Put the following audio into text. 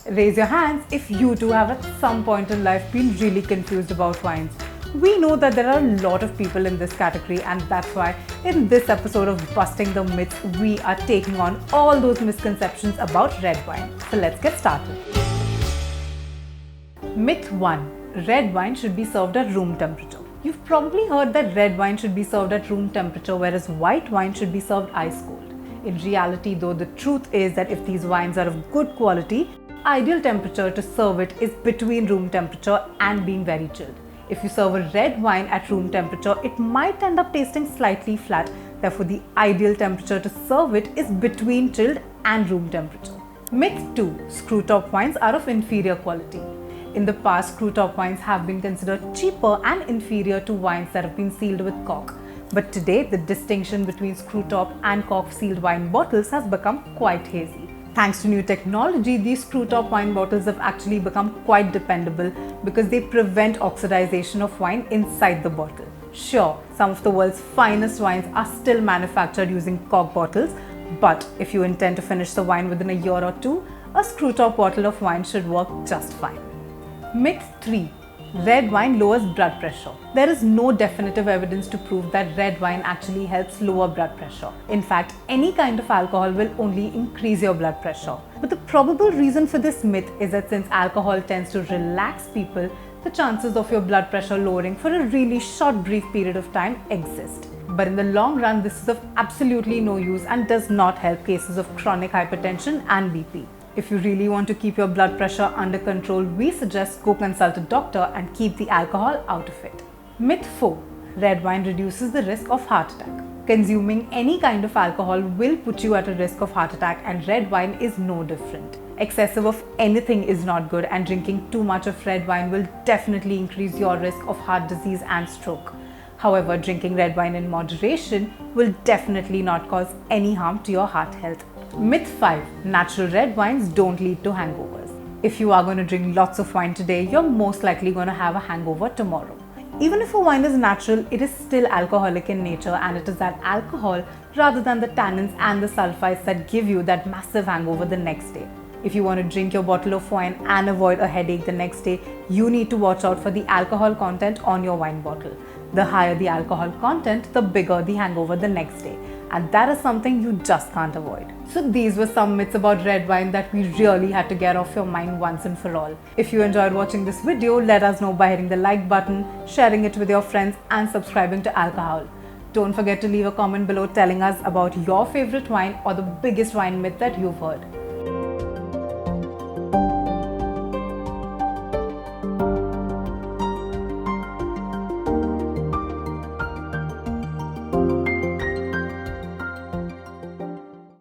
Raise your hands if you too have at some point in life been really confused about wines. We know that there are a lot of people in this category, and that's why in this episode of Busting the Myths, we are taking on all those misconceptions about red wine. So let's get started. Myth 1. Red wine should be served at room temperature. You've probably heard that red wine should be served at room temperature, whereas white wine should be served ice cold. In reality though, the truth is that if these wines are of good quality, ideal temperature to serve it is between room temperature and being very chilled. If you serve a red wine at room temperature, it might end up tasting slightly flat. Therefore, the ideal temperature to serve it is between chilled and room temperature. Myth 2. Screwtop wines are of inferior quality. In the past, Screwtop wines have been considered cheaper and inferior to wines that have been sealed with cork. But today, the distinction between Screwtop and cork-sealed wine bottles has become quite hazy. Thanks to new technology, these Screwtop wine bottles have actually become quite dependable because they prevent oxidization of wine inside the bottle. Sure, some of the world's finest wines are still manufactured using cork bottles, but if you intend to finish the wine within a year or two, a Screwtop bottle of wine should work just fine. Myth 3. Red wine lowers blood pressure. There is no definitive evidence to prove that red wine actually helps lower blood pressure. In fact, any kind of alcohol will only increase your blood pressure. But the probable reason for this myth is that since alcohol tends to relax people, the chances of your blood pressure lowering for a really short brief period of time exist. But in the long run, this is of absolutely no use and does not help cases of chronic hypertension and BP. If you really want to keep your blood pressure under control, we suggest go consult a doctor and keep the alcohol out of it. Myth 4. Red wine reduces the risk of heart attack. Consuming any kind of alcohol will put you at a risk of heart attack, and red wine is no different. Excessive of anything is not good, and drinking too much of red wine will definitely increase your risk of heart disease and stroke. However, drinking red wine in moderation will definitely not cause any harm to your heart health. Myth 5. Natural red wines don't lead to hangovers. If you are going to drink lots of wine today, you're most likely going to have a hangover tomorrow. Even if a wine is natural, it is still alcoholic in nature, and it is that alcohol rather than the tannins and the sulfites that give you that massive hangover the next day. If you want to drink your bottle of wine and avoid a headache the next day, you need to watch out for the alcohol content on your wine bottle. The higher the alcohol content, the bigger the hangover the next day. And that is something you just can't avoid. So these were some myths about red wine that we really had to get off your mind once and for all. If you enjoyed watching this video, let us know by hitting the like button, sharing it with your friends, and subscribing to Alcohowl. Don't forget to leave a comment below telling us about your favorite wine or the biggest wine myth that you've heard.